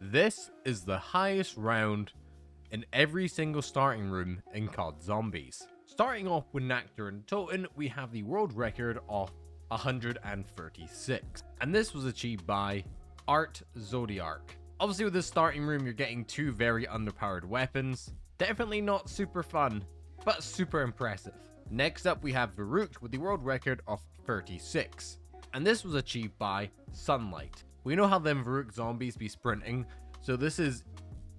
This is the highest round in every single starting room in COD Zombies. Starting off with Nectar and Toten, we have the world record of 136. And this was achieved by Art Zodiark. Obviously with this starting room, you're getting two very underpowered weapons. Definitely not super fun, but super impressive. Next up, we have Varuk with the world record of 36. And this was achieved by Sunlight. We know how them Varuk zombies be sprinting, so this is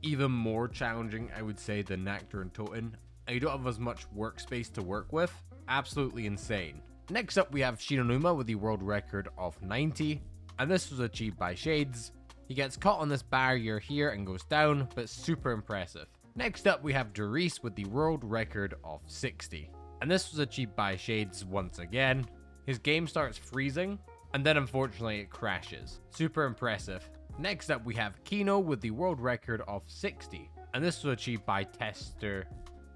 even more challenging, I would say, than Nectar and Toten. And you don't have as much workspace to work with. Absolutely insane. Next up, we have Shinonuma with the world record of 90. And this was achieved by Shades. He gets caught on this barrier here and goes down, but super impressive. Next up, we have Darice with the world record of 60. And this was achieved by Shades once again. His game starts freezing, and then unfortunately it crashes. Super impressive. Next up, we have Kino with the world record of 60. And this was achieved by Tester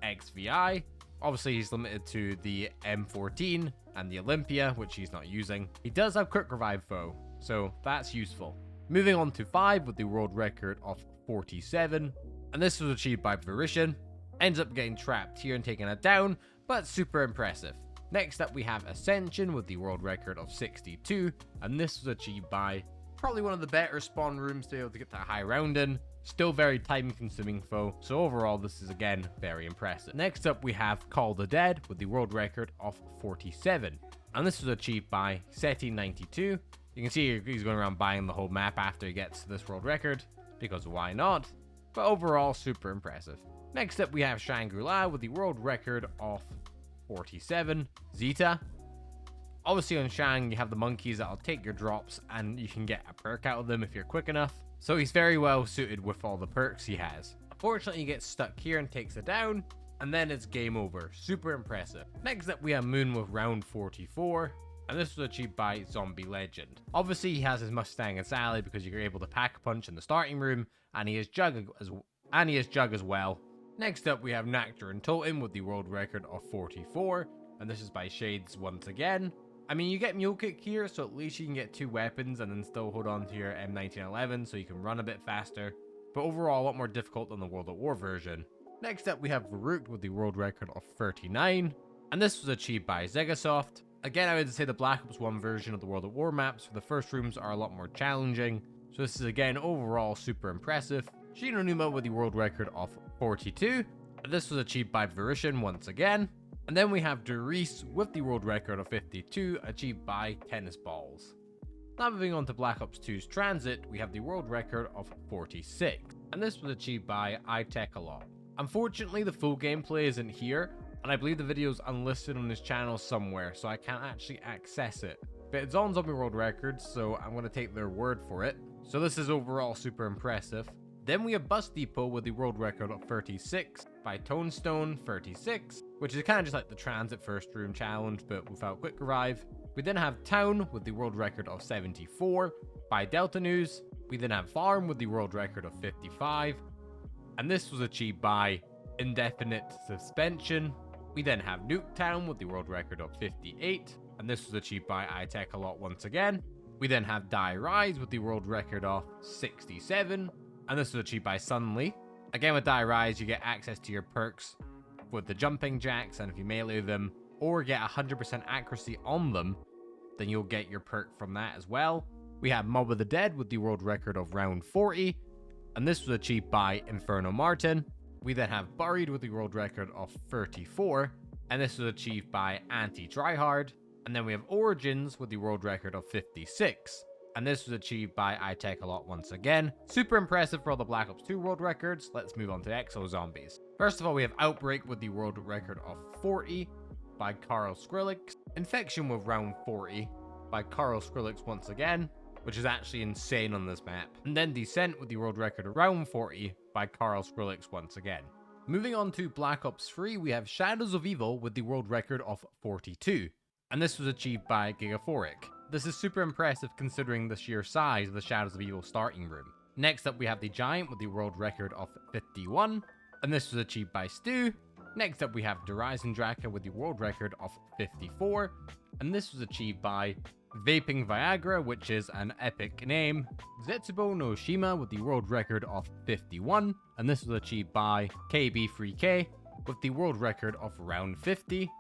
XVI. Obviously, he's limited to the M14 and the Olympia, which he's not using. He does have quick revive though, so that's useful. Moving on to 5 with the world record of 47. And this was achieved by Verishan. Ends up getting trapped here and taking it down, but super impressive. Next up, we have Ascension with the world record of 62. And this was achieved by probably one of the better spawn rooms to be able to get that high round in. Still very time consuming though, so overall this is again very impressive. Next up, we have Call the Dead with the world record of 47. And this was achieved by Seti92. You can see he's going around buying the whole map after he gets to this world record, because why not? But overall, super impressive. Next up, we have Shangri-La with the world record of 47. Zeta. Obviously on Shang, you have the monkeys that'll take your drops and you can get a perk out of them if you're quick enough. So he's very well suited with all the perks he has. Unfortunately, he gets stuck here and takes it down, and then it's game over. Super impressive. Next up, we have Moon with round 44. And this was achieved by Zombie Legend. Obviously, he has his Mustang and Sally because you're able to pack a punch in the starting room, and he has Jug as well. Next up, we have Nectar and Totem with the world record of 44, and this is by Shades once again. I mean, you get Mule Kick here, so at least you can get 2 weapons and then still hold on to your M1911 so you can run a bit faster. But overall, a lot more difficult than the World at War version. Next up, we have Varuk with the world record of 39, and this was achieved by Zegasoft. Again, I would say the Black Ops 1 version of the World at War maps for the first rooms are a lot more challenging. So this is again overall super impressive. Shinonuma with the world record of 42. And this was achieved by Verishan once again. And then we have Darice with the world record of 52, achieved by Tennis Balls. Now moving on to Black Ops 2's Transit, we have the world record of 46. And this was achieved by iTechalot. Unfortunately, the full gameplay isn't here. And I believe the video is unlisted on his channel somewhere, so I can't actually access it. But it's on Zombie World Records, so I'm going to take their word for it. So this is overall super impressive. Then we have Bus Depot with the world record of 36 by Tonestone 36, which is kind of just like the Transit first room challenge, but without quick revive. We then have Town with the world record of 74 by Delta News. We then have Farm with the world record of 55, and this was achieved by Indefinite Suspension. We then have Nuketown with the world record of 58, and this was achieved by iTechalot once again. We then have Die Rise with the world record of 67, and this was achieved by Sunly. Again, with Die Rise, you get access to your perks with the jumping jacks, and if you melee them or get 100% accuracy on them, then you'll get your perk from that as well. We have Mob of the Dead with the world record of round 40, and this was achieved by Inferno Martin. We then have Buried with the world record of 34, and this was achieved by Anti-Tryhard. And then we have Origins with the world record of 56, and this was achieved by iTechalot once again. Super impressive for all the Black Ops 2 world records. Let's move on to Exo Zombies. First of all, we have Outbreak with the world record of 40 by Carl Skrillex. Infection with round 40 by Carl Skrillex once again, which is actually insane on this map. And then Descent with the world record around 40 by Carl Skrillex once again. Moving on to Black Ops 3, we have Shadows of Evil with the world record of 42. And this was achieved by Gigaphoric. This is super impressive considering the sheer size of the Shadows of Evil starting room. Next up, we have the Giant with the world record of 51. And this was achieved by Stu. Next up, we have Horizon Draka with the world record of 54. And this was achieved by Vaping Viagra, which is an epic name. Zetsubo no Shima with the world record of 51, and this was achieved by KB3K with the world record of around 50,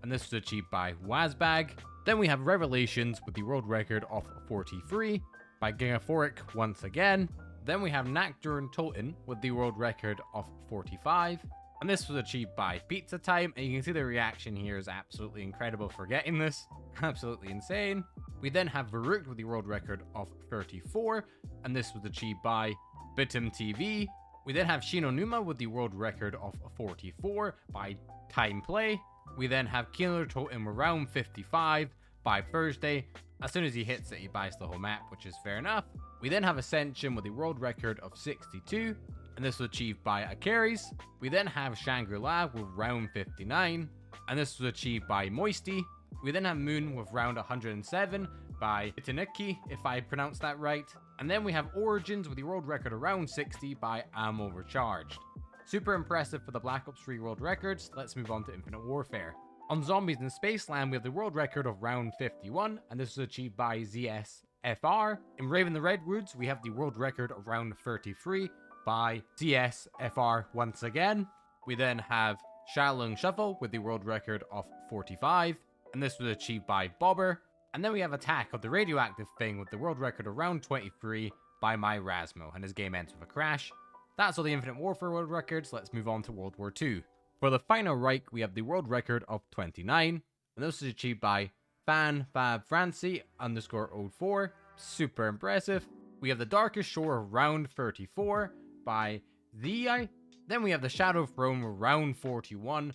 and this was achieved by Wazbag. Then we have Revelations with the world record of 43 by Gigaphoric once again. Then we have Nacturne Toten with the world record of 45, and this was achieved by Pizza Time, and you can see the reaction here is absolutely incredible for getting this. Absolutely insane. We then have Varuk with the world record of 34, and this was achieved by Bitum TV. We then have Shinonuma with the world record of 44 by Time Play. We then have Killer Totem around 55 by Thursday. As soon as he hits it, he buys the whole map, which is fair enough. We then have Ascension with the world record of 62, and this was achieved by Akaris. We then have Shangri-La with round 59, and this was achieved by Moisty. We then have Moon with round 107 by Itanuki, if I pronounced that right. And then we have Origins with the world record around 60 by Ammo Recharged. Super impressive for the Black Ops 3 world records. Let's move on to Infinite Warfare. On Zombies in Spaceland, we have the world record of round 51, and this was achieved by ZSFR. In Raven the Redwoods, we have the world record of round 33 by ZSFR once again. We then have Shalong Shuffle with the world record of 45, and this was achieved by Bobber. And then we have Attack of the Radioactive Thing with the world record around 23 by My Rasmo, and his game ends with a crash. That's all the Infinite Warfare world records. Let's move on to World War II. For the final Reich, we have the world record of 29, and this was achieved by FanFabFrancie_04. Super impressive. We have the Darkest Shore round 34 by ZI. Then we have the Shadow Throne round 41,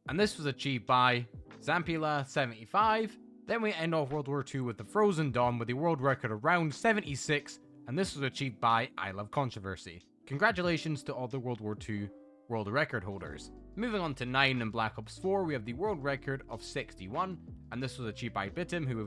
and this was achieved by Zampila75. Then we end off World War II with the Frozen Dawn with the world record around 76, and this was achieved by I Love Controversy. Congratulations to all the World War II world record holders. Moving on to 9 and Black Ops 4, we have the world record of 61, and this was achieved by Bitim, who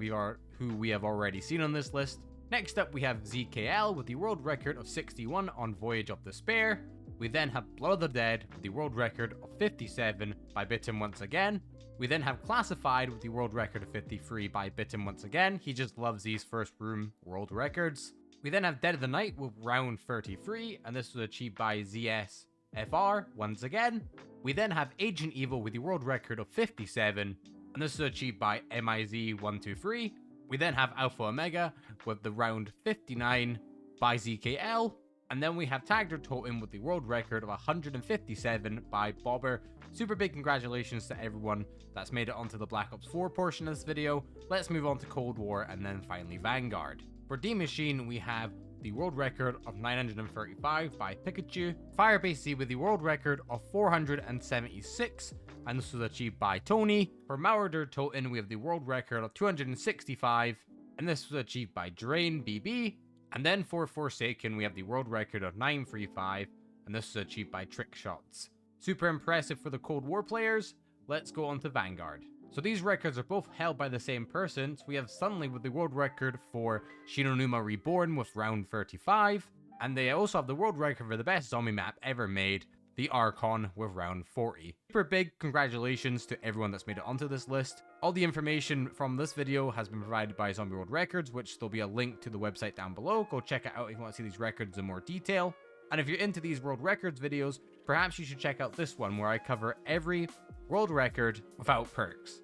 we have already seen on this list. Next up, we have ZKL with the world record of 61 on Voyage of Despair. We then have Blood of the Dead with the world record of 57 by Bitim once again. We then have Classified with the world record of 53 by Bitim once again. He just loves these first room world records. We then have Dead of the Night with round 33, and this was achieved by ZSFR once again. We then have Agent Evil with the world record of 57, and this was achieved by MIZ123. We then have Alpha Omega with the round 59 by ZKL. And then we have Tagder Totem with the world record of 157 by Bobber. Super big congratulations to everyone that's made it onto the Black Ops 4 portion of this video. Let's move on to Cold War and then finally Vanguard. For D Machine, we have the world record of 935 by Pikachu. Firebase Z with the world record of 476, and this was achieved by Tony. For Mauerder Toten, we have the world record of 265, and this was achieved by Drain BB. And then for Forsaken, we have the world record of 935, and this was achieved by Trick Shots. Super impressive for the Cold War players. Let's go on to Vanguard. So these records are both held by the same person. So we have Sunly with the world record for Shinonuma Reborn with round 35. And they also have the world record for the best zombie map ever made, the Archon, with round 40. Super big congratulations to everyone that's made it onto this list. All the information from this video has been provided by Zombie World Records, which there'll be a link to the website down below. Go check it out if you want to see these records in more detail. And if you're into these world records videos, perhaps you should check out this one where I cover every world record without perks.